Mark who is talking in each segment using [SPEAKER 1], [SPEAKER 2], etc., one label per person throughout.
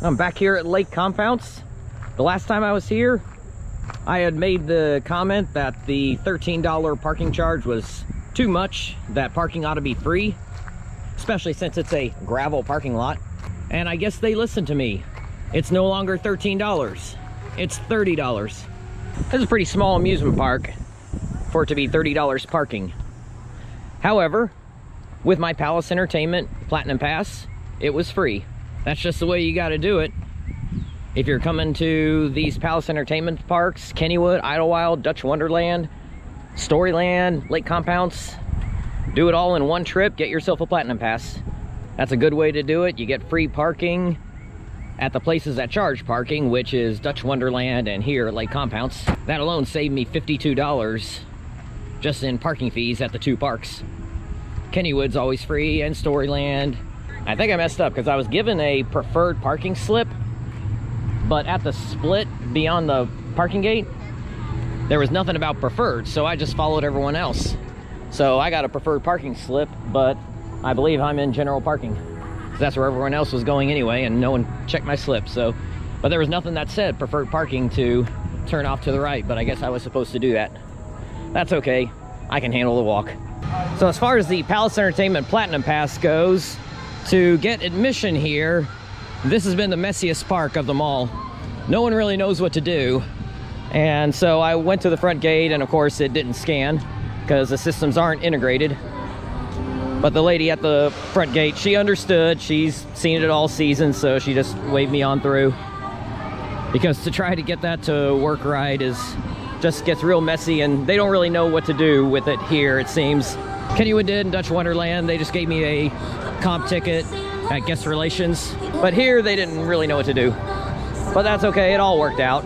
[SPEAKER 1] I'm back here at Lake Compounce. The last time I was here, I had made the comment that the $13 parking charge was too much, that parking ought to be free, especially since it's a gravel parking lot. And I guess they listened to me. It's no longer $13, it's $30. This is a pretty small amusement park for it to be $30 parking. However, with my Palace Entertainment Platinum Pass, it was free. That's just the way you got to do it. If you're coming to these Palace Entertainment parks, Kennywood, Idlewild, Dutch Wonderland, Storyland, Lake Compounce, do it all in one trip, get yourself a Platinum Pass. That's a good way to do it. You get free parking at the places that charge parking, which is Dutch Wonderland and here at Lake Compounce. That alone saved me $52 just in parking fees at the two parks. Kennywood's always free, and Storyland. I think I messed up because I was given a preferred parking slip, but at the split beyond the parking gate, there was nothing about preferred, so I just followed everyone else. So I got a preferred parking slip, but I believe I'm in general parking. That's where everyone else was going anyway, and no one checked my slip. So, but there was nothing that said preferred parking to turn off to the right, but I guess I was supposed to do that. That's okay, I can handle the walk. So as far as the Palace Entertainment Platinum Pass goes, to get admission here, this has been the messiest park of them all. No one really knows what to do. And so I went to the front gate, and of course it didn't scan because the systems aren't integrated. But the lady at the front gate, she understood. She's seen it all season, so she just waved me on through. Because to try to get that to work right just gets real messy, and they don't really know what to do with it here, it seems. Kennywood did, and Dutch Wonderland, they just gave me a comp ticket at guest relations. But here, they didn't really know what to do. But that's okay, it all worked out.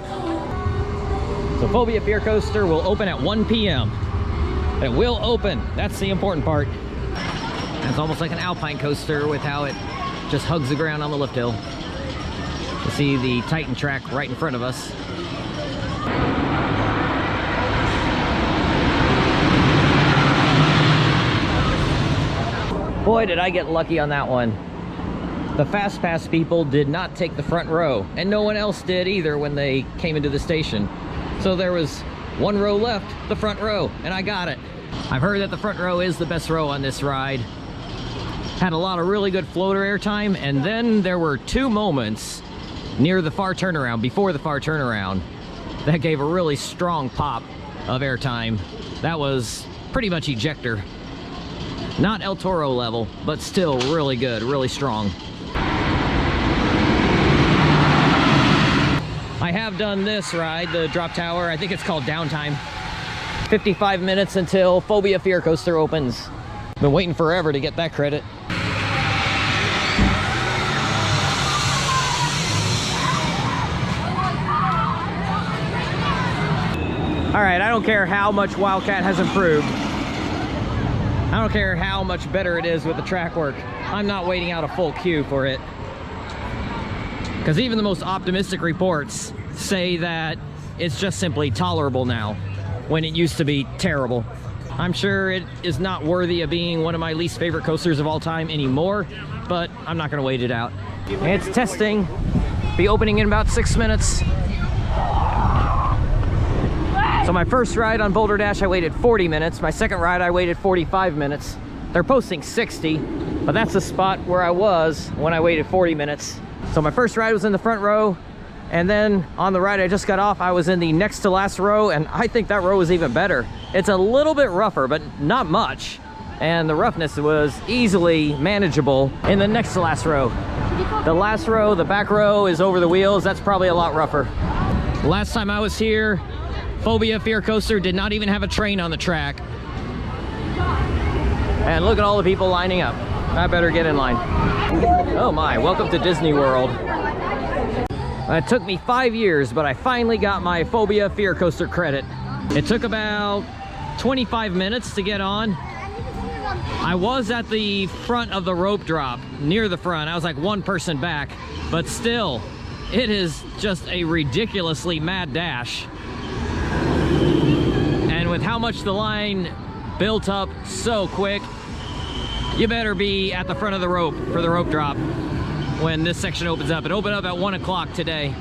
[SPEAKER 1] So Phobia Fear Coaster will open at 1 p.m. It will open, that's the important part. It's almost like an alpine coaster with how it just hugs the ground on the lift hill. You see the Titan track right in front of us. Boy, did I get lucky on that one. The Fast Pass people did not take the front row, and no one else did either when they came into the station. So there was one row left, the front row, and I got it. I've heard that the front row is the best row on this ride. Had a lot of really good floater airtime, and then there were two moments near the far turnaround, before the far turnaround, that gave a really strong pop of airtime. That was pretty much ejector. Not El Toro level, but still really good, really strong. I have done this ride, the drop tower. I think it's called Downtime. 55 minutes until Phobia Fear Coaster opens. Been waiting forever to get that credit. All right, I don't care how much Wildcat has improved. I don't care how much better it is with the track work. I'm not waiting out a full queue for it. Because even the most optimistic reports say that it's just simply tolerable now, when it used to be terrible. I'm sure it is not worthy of being one of my least favorite coasters of all time anymore, but I'm not gonna wait it out. It's testing. Be opening in about 6 minutes. So my first ride on Boulder Dash, I waited 40 minutes. My second ride, I waited 45 minutes. They're posting 60, but that's the spot where I was when I waited 40 minutes. So my first ride was in the front row, and then on the ride I just got off, I was in the next to last row, and I think that row was even better. It's a little bit rougher, but not much. And the roughness was easily manageable in the next to last row. The last row, the back row, is over the wheels. That's probably a lot rougher. Last time I was here, Phobia Fear Coaster did not even have a train on the track. And look at all the people lining up. I better get in line. Oh my, welcome to Disney World. It took me 5 years, but I finally got my Phobia Fear Coaster credit. It took about 25 minutes to get on. I was at the front of the rope drop, near the front. I was like one person back, but still, it is just a ridiculously mad dash. And with how much the line built up so quick, you better be at the front of the rope for the rope drop. when this section opens up. It opened up at 1 o'clock today.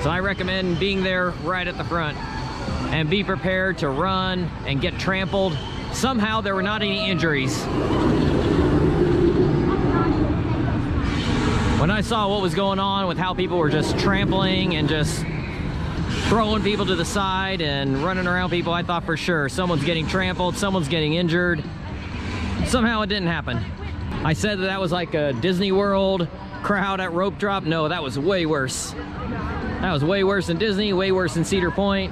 [SPEAKER 1] So I recommend being there right at the front and be prepared to run and get trampled. Somehow there were not any injuries. When I saw what was going on with how people were just trampling and just throwing people to the side and running around people, I thought for sure someone's getting trampled, someone's getting injured. Somehow it didn't happen. I said that was like a Disney World crowd at rope drop. No, that was way worse. That was way worse than Disney, way worse than Cedar Point.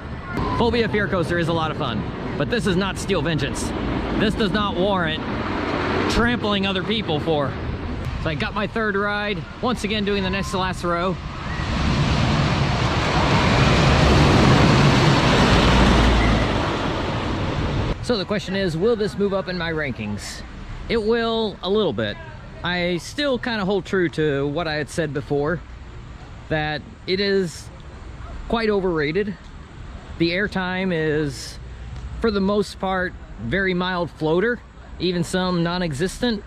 [SPEAKER 1] Phobia Fear Coaster is a lot of fun, but this is not Steel Vengeance. This does not warrant trampling other people for. So I got my third ride, once again doing the next to last row. So the question is, will this move up in my rankings? It will a little bit. I still kind of hold true to what I had said before, that it is quite overrated. The airtime is, for the most part, very mild floater, even some non-existent.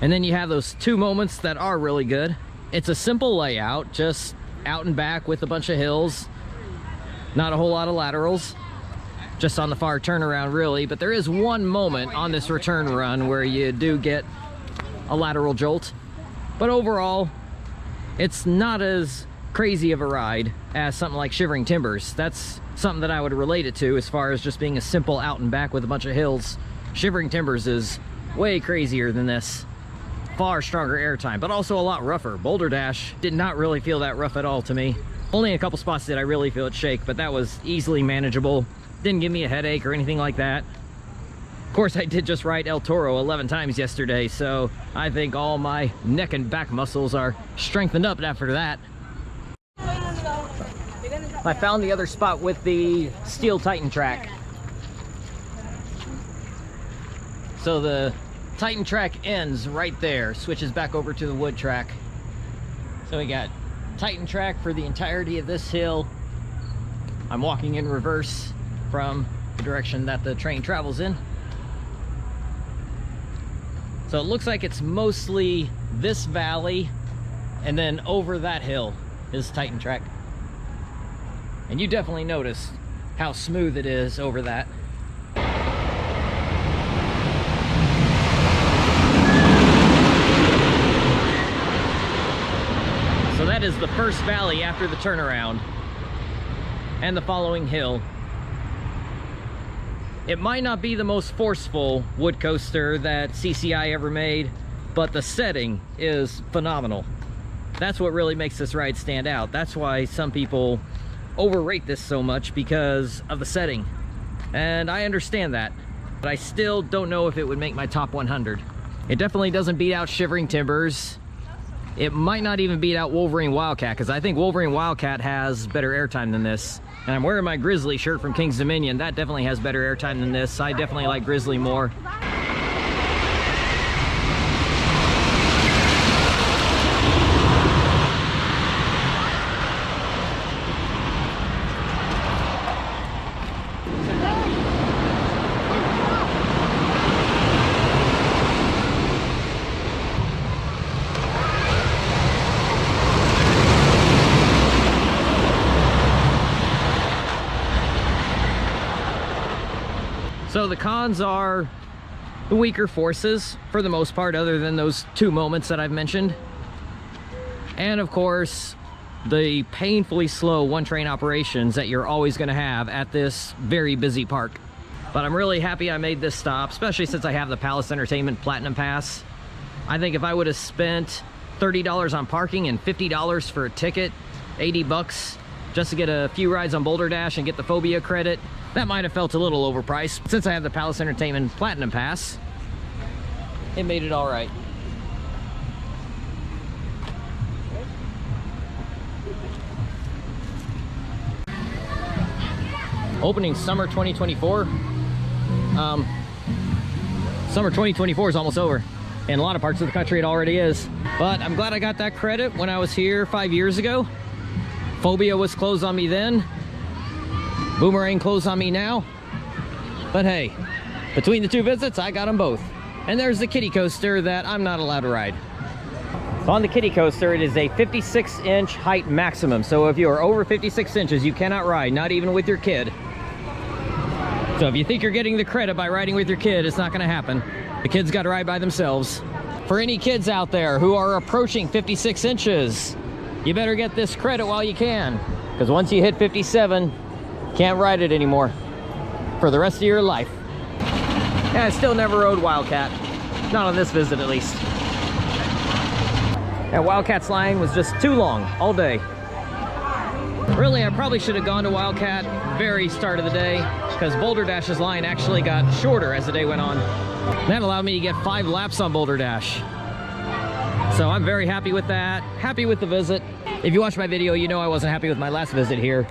[SPEAKER 1] And then you have those two moments that are really good. It's a simple layout, just out and back with a bunch of hills. Not a whole lot of laterals, just on the far turnaround really. But there is one moment on this return run where you do get a lateral jolt. But overall, it's not as crazy of a ride as something like Shivering Timbers. That's something that I would relate it to as far as just being a simple out and back with a bunch of hills. Shivering Timbers is way crazier than this. Far stronger airtime, but also a lot rougher. Boulder Dash did not really feel that rough at all to me. Only a couple spots did I really feel it shake, but that was easily manageable. Didn't give me a headache or anything like that. Of course, I did just ride El Toro 11 times yesterday, so I think all my neck and back muscles are strengthened up after that. I found the other spot with the steel Titan track. So the Titan track ends right there, switches back over to the wood track. So we got Titan track for the entirety of this hill. I'm walking in reverse from the direction that the train travels in. So it looks like it's mostly this valley, and then over that hill is Titan track. And you definitely notice how smooth it is over that. So that is the first valley after the turnaround and the following hill. It might not be the most forceful wood coaster that CCI ever made, but the setting is phenomenal. That's what really makes this ride stand out. That's why some people overrate this so much, because of the setting. And I understand that, but I still don't know if it would make my top 100. It definitely doesn't beat out Shivering Timbers. It might not even beat out Wolverine Wildcat, because I think Wolverine Wildcat has better airtime than this. And I'm wearing my Grizzly shirt from King's Dominion. That definitely has better airtime than this. I definitely like Grizzly more. So the cons are the weaker forces for the most part, other than those two moments that I've mentioned. And of course, the painfully slow one-train operations that you're always going to have at this very busy park. But I'm really happy I made this stop, especially since I have the Palace Entertainment Platinum Pass. I think if I would have spent $30 on parking and $50 for a ticket, 80 bucks, just to get a few rides on Boulder Dash and get the Phobia credit, that might have felt a little overpriced. Since I have the Palace Entertainment Platinum Pass, it made it all right. Opening summer 2024. Summer 2024 is almost over. In a lot of parts of the country it already is. But I'm glad I got that credit when I was here 5 years ago. Phobia was closed on me then. Boomerang closed on me now. But hey, between the two visits, I got them both. And there's the kiddie coaster that I'm not allowed to ride. So on the kiddie coaster, it is a 56-inch height maximum. So if you are over 56 inches, you cannot ride, not even with your kid. So if you think you're getting the credit by riding with your kid, it's not going to happen. The kids got to ride by themselves. For any kids out there who are approaching 56 inches, you better get this credit while you can. Because once you hit 57, can't ride it anymore for the rest of your life. And I still never rode Wildcat. Not on this visit, at least. That Wildcat's line was just too long all day. Really, I probably should have gone to Wildcat very start of the day, because Boulder Dash's line actually got shorter as the day went on. That allowed me to get 5 laps on Boulder Dash. So I'm very happy with that. Happy with the visit. If you watched my video, you know I wasn't happy with my last visit here.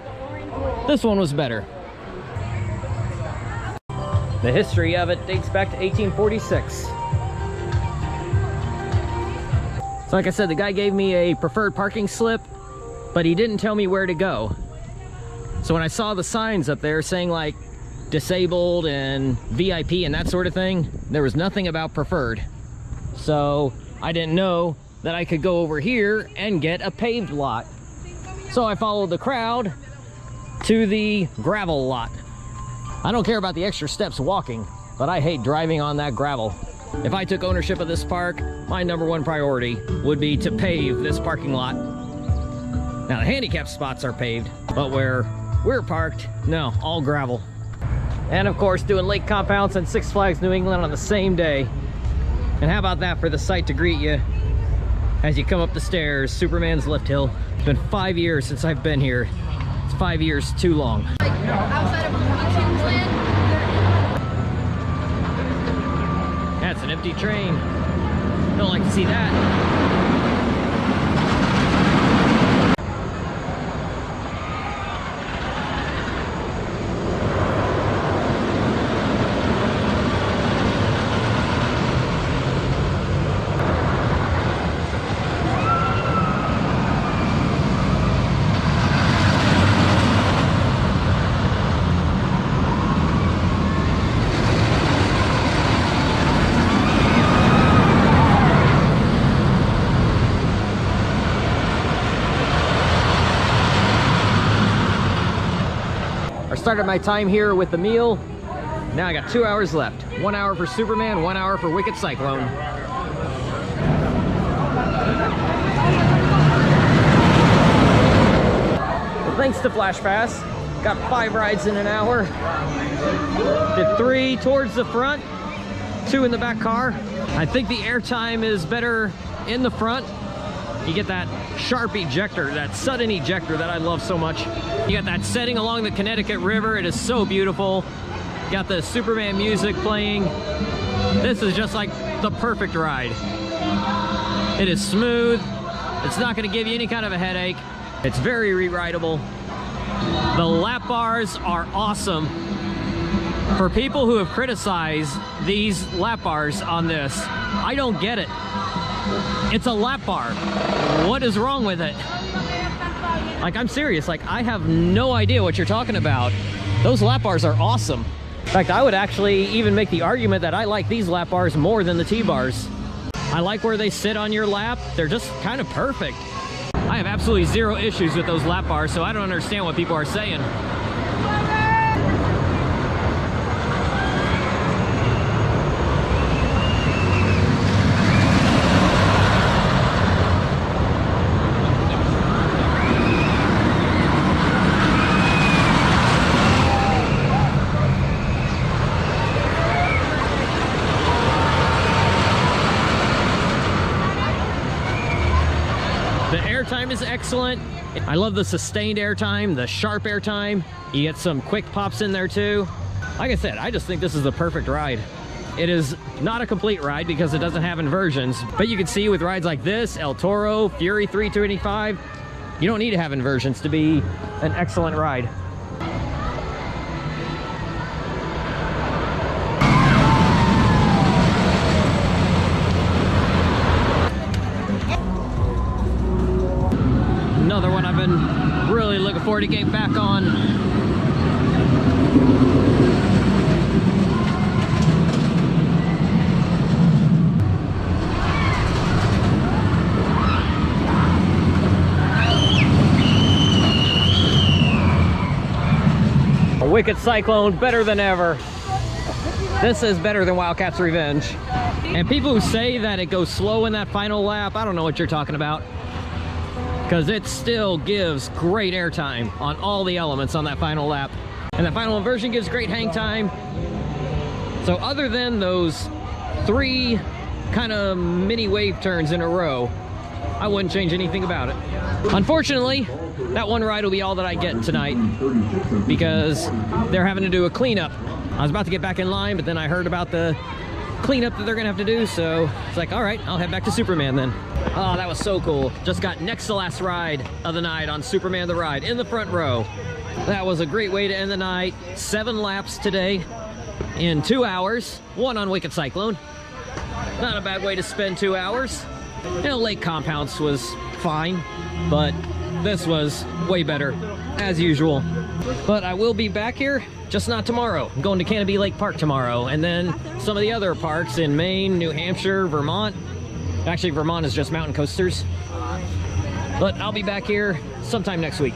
[SPEAKER 1] This one was better. The history of it dates back to 1846. So like I said, the guy gave me a preferred parking slip, but he didn't tell me where to go. So when I saw the signs up there saying like disabled and VIP and that sort of thing, there was nothing about preferred. So I didn't know that I could go over here and get a paved lot. So I followed the crowd to the gravel lot. I don't care about the extra steps walking, but I hate driving on that gravel. If I took ownership of this park, my #1 priority would be to pave this parking lot. Now the handicap spots are paved, but where we're parked, no, all gravel. And of course doing Lake Compounce and Six Flags New England on the same day. And how about that for the sight to greet you as you come up the stairs, Superman's Lift Hill. It's been 5 years since I've been here. It's 5 years too long.
[SPEAKER 2] Like outside of Kingsland.
[SPEAKER 1] That's an empty train. Don't like to see that. Started my time here with the meal. Now I got 2 hours left. 1 hour for Superman, 1 hour for Wicked Cyclone. Well, thanks to Flash Pass, got 5 rides in an hour. Did 3 towards the front, 2 in the back car. I think the airtime is better in the front. You get that sharp ejector, that sudden ejector that I love so much. You got that setting along the Connecticut River. It is so beautiful. You got the Superman music playing. This is just like the perfect ride. It is smooth. It's not going to give you any kind of a headache. It's very re-rideable. The lap bars are awesome. For people who have criticized these lap bars on this, I don't get it. It's a lap bar. What is wrong with it? Like, I'm serious. Like, I have no idea what you're talking about. Those lap bars are awesome. In fact, I would actually even make the argument that I like these lap bars more than the T-bars. I like where they sit on your lap. They're just kind of perfect. I have absolutely 0 issues with those lap bars, so I don't understand what people are saying. Airtime is excellent. I love the sustained airtime, the sharp airtime. You get some quick pops in there too. Like I said, I just think this is the perfect ride. It is not a complete ride because it doesn't have inversions, but you can see with rides like this, El Toro, Fury 325, you don't need to have inversions to be an excellent ride. Another one I've been really looking forward to getting back on. Wicked Cyclone, better than ever. This is better than Wildcat's Revenge. And people who say that it goes slow in that final lap, I don't know what you're talking about. Because it still gives great airtime on all the elements on that final lap. And that final inversion gives great hang time. So other than those 3 kind of mini wave turns in a row, I wouldn't change anything about it. Unfortunately, that one ride will be all that I get tonight because they're having to do a cleanup. I was about to get back in line, but then I heard about the cleanup that they're gonna have to do, so it's like, all right, I'll head back to Superman then. Oh, that was so cool. Just got next to last ride of the night on Superman the Ride in the front row. That was a great way to end the night. 7 laps today in 2 hours, 1 on Wicked Cyclone. Not a bad way to spend 2 hours. You know, Lake Compounce was fine, but this was way better, as usual. But I will be back here, just not tomorrow. I'm going to Canopy Lake Park tomorrow, and then some of the other parks in Maine, New Hampshire, Vermont. Actually, Vermont is just mountain coasters. But I'll be back here sometime next week.